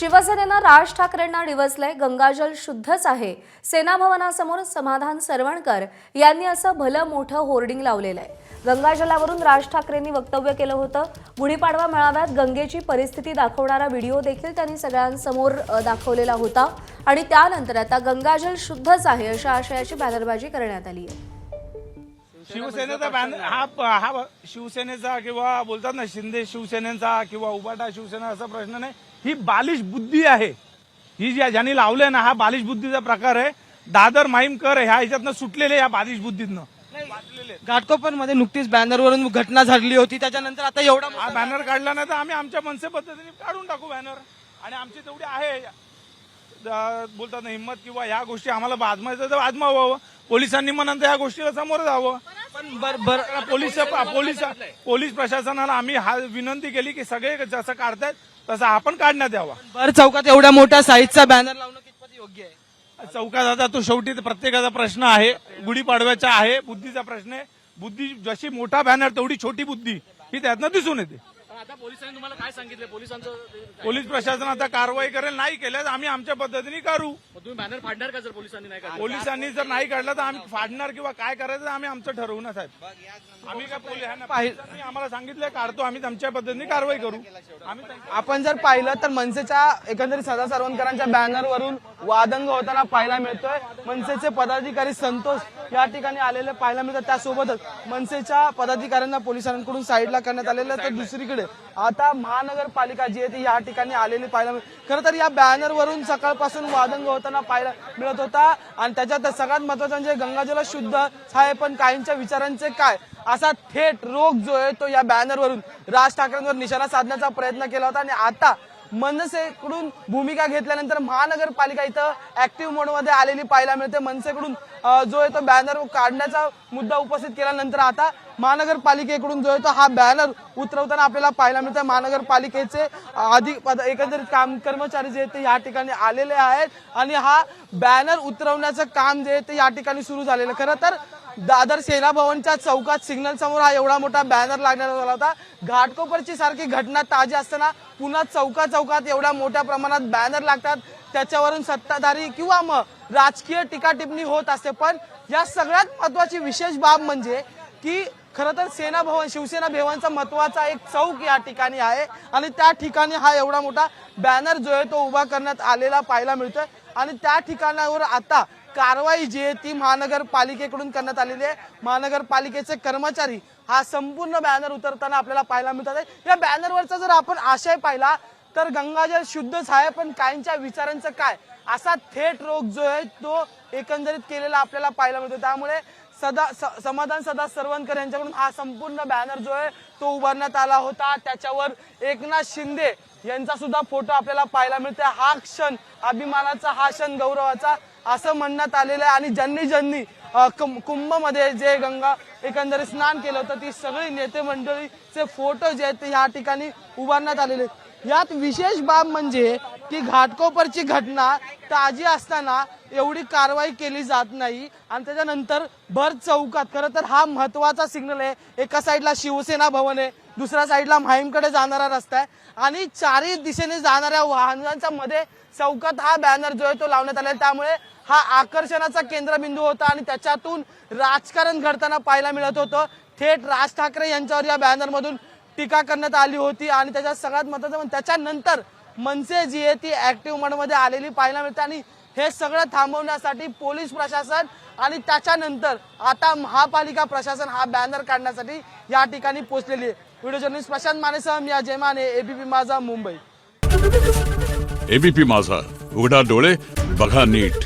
शिवसेनेनं राज ठाकरेंना डिवचलंय. गंगाजल शुद्धच आहे. सेना भवनासमोर समाधान सरवणकर यांनी असं भलं मोठं होर्डिंग लावलेलं आहे. गंगाजलावरून राज ठाकरेंनी वक्तव्य केलं होतं. गुढीपाडवा मेळाव्यात गंगेची परिस्थिती दाखवणारा व्हिडिओ देखील त्यांनी सगळ्यांसमोर दाखवलेला होता आणि त्यानंतर आता गंगाजल शुद्धच आहे अशा आशयाची बॅनरबाजी करण्यात आली आहे. शिवसेनेचा बॅनर हा शिवसेनेचा किंवा बोलतात ना शिंदे शिवसेनेचा किंवा उबाटा शिवसेना असा प्रश्न नाही. ही बालिश बुद्धी आहे. ही ज्यांनी लावलंय ना हा बालिश बुद्धीचा प्रकार आहे. दादर माहीमकर ह्या ह्याच्यातनं सुटलेले या बालिश बुद्धीतनं. घाटकोपर मध्ये नुकतीच बॅनरवरून घटना झाली होती, त्याच्यानंतर आता एवढा हा बॅनर काढला नाही तर आम्ही आमच्या मनसे पद्धतीने काढून टाकू बॅनर. आणि आमची तेवढी आहे बोलतात ना हिंमत किंवा ह्या गोष्टी आम्हाला आजमायचं तर आजमावं. पोलिसांनी म्हणून या गोष्टीला समोर जावं. पण पोलीस प्रशासनाला आम्ही हा विनंती केली की सगळे जसं काढतायत तसं आपण काढण्यात यावा. भर चौकात एवढ्या मोठ्या साईजचा बॅनर लावणं कितपत योग्य आहे? चौकात आता तो शेवटी प्रत्येकाचा प्रश्न आहे. गुढीपाडव्याचा आहे, बुद्धीचा प्रश्न आहे. बुद्धी जशी मोठा बॅनर तेवढी छोटी बुद्धी ही त्यातनं दिसून येते. आता पोलिसांनी तुम्हाला काय सांगितलं? पोलीस प्रशासन आता कारवाई करेल. नाही केल्यास आम्ही आमच्या पद्धतीने करू. तुम्ही बॅनर फाडणार का जर पोलिसांनी नाही काढलं? पोलिसांनी जर नाही काढला तर आम्ही फाडणार किंवा काय करायचं आम्ही आमचं ठरवू ना साहेब. आम्ही काय पोलिसांनी आम्हाला सांगितलं काढतो, आम्ही आमच्या पद्धतीने कारवाई करू. आम्ही आपण जर पाहिलं तर मनसेच्या एकंदरीत सदा सरवणकरांच्या बॅनरवरून वादंग होताना पाहायला मिळतोय. मनसेचे पदाधिकारी संतोष या ठिकाणी आलेले पाहायला मिळतात. त्यासोबतच मनसेच्या पदाधिकाऱ्यांना पोलिसांकडून साईडला करण्यात आलेलं. तर दुसरीकडे आता महानगरपालिका जी आहे ती या ठिकाणी आलेली पाहायला मिळते. खरं तर या बॅनरवरून सकाळपासून वादंग होताना पाहायला मिळत होता. आणि त्याच्यात सगळ्यात महत्वाचं म्हणजे गंगाजल शुद्ध आहे पण काहींच्या विचारांचे काय असा थेट रोग जो आहे तो या बॅनरवरून राज ठाकरेंवर निशाणा साधण्याचा प्रयत्न केला होता. आणि आता मनसेकडून भूमिका घेतल्यानंतर महानगरपालिका इथं ऍक्टिव्ह मोडमध्ये आलेली पाहायला मिळते. मनसेकडून जो आहे तो बॅनर काढण्याचा मुद्दा उपस्थित केल्यानंतर आता महानगरपालिकेकडून जो आहे तो हा बॅनर उतरवताना आपल्याला पाहायला मिळतं. महानगरपालिकेचे एकंदरीत काम कर्मचारी जे आहेत ते या ठिकाणी आलेले आहेत आणि हा बॅनर उतरवण्याचं काम जे आहे ते या ठिकाणी सुरू झालेलं. खरं तर दादर सेना भवनच्या चौकात सिग्नल समोर हा एवढा मोठा बॅनर लागण्यात आला होता. घाटकोपरची सारखी घटना ताजी असताना पुन्हा चौकात एवढ्या मोठ्या प्रमाणात बॅनर लागतात. त्याच्यावरून सत्ताधारी किंवा मग राजकीय टीका टिप्पणी होत असते. पण या सगळ्यात महत्वाची विशेष बाब म्हणजे की खरं तर सेना भवन शिवसेना भवनचा महत्वाचा एक चौक या ठिकाणी आहे आणि त्या ठिकाणी हा एवढा मोठा बॅनर जो आहे तो उभा करण्यात आलेला पाहायला मिळतोय. आणि त्या ठिकाणावर आता कारवाई जी आहे ती महानगरपालिकेकडून करण्यात आलेली आहे. महानगरपालिकेचे कर्मचारी हा संपूर्ण बॅनर उतरताना आपल्याला पाहायला मिळतात. या बॅनरवरचा जर आपण आशय पाहिला तर गंगाजल शुद्धच आहे पण काहींच्या विचारांचं काय असा थेट रोग जो आहे तो एकंदरीत केलेला आपल्याला पाहायला मिळतो. त्यामुळे समाधान सदा सरवणकर यांच्याकडून हा संपूर्ण बॅनर जो आहे तो उभारण्यात आला होता. त्याच्यावर एकनाथ शिंदे यांचा सुद्धा फोटो आपल्याला पाहायला मिळतो. हा क्षण अभिमानाचा, हा क्षण गौरवाचा असं म्हणण्यात आलेलं आहे. आणि ज्यांनी कुंभमध्ये जे गंगा एकंदरीत स्नान केलं होतं ती सगळी नेते मंडळीचे फोटो जे आहेत ते या ठिकाणी उभारण्यात आलेले. यात विशेष बाब म्हणजे की घाटकोपरची घटना ताजी असताना एवढी कारवाई केली जात नाही आणि त्याच्यानंतर भर चौकात खरं तर हा महत्वाचा सिग्नल आहे. एका साईडला शिवसेना भवन आहे, दुसऱ्या साईडला माहीमकडे जाणारा रस्ता आहे आणि चारही दिशेने जाणाऱ्या वाहनांच्या मध्ये चौकात हा बॅनर जो आहे तो लावण्यात आलेला. त्यामुळे हा आकर्षणाचा केंद्रबिंदू होता आणि त्याच्यातून राजकारण घडताना पाहायला मिळत होतं. थेट राज ठाकरे यांच्यावर या बॅनर मधून टीका करण्यात आली होती. आणि त्याच्यात सगळ्यात महत्वाचं म्हणजे त्याच्यानंतर मनसे जी आहे ती ऍक्टिव्ह मोडमध्ये आलेली पाहायला मिळते. आणि हे सगळं थांबवण्यासाठी पोलीस प्रशासन आणि त्याच्यानंतर आता महापालिका प्रशासन हा बॅनर काढण्यासाठी या ठिकाणी पोहोचलेली आहे. व्हिडिओ जर्नलिस्ट प्रशांत मानेसह मी अजय माने, एबीपी माझा, मुंबई. एबीपी माझा, उघडा डोळे बघा नीट.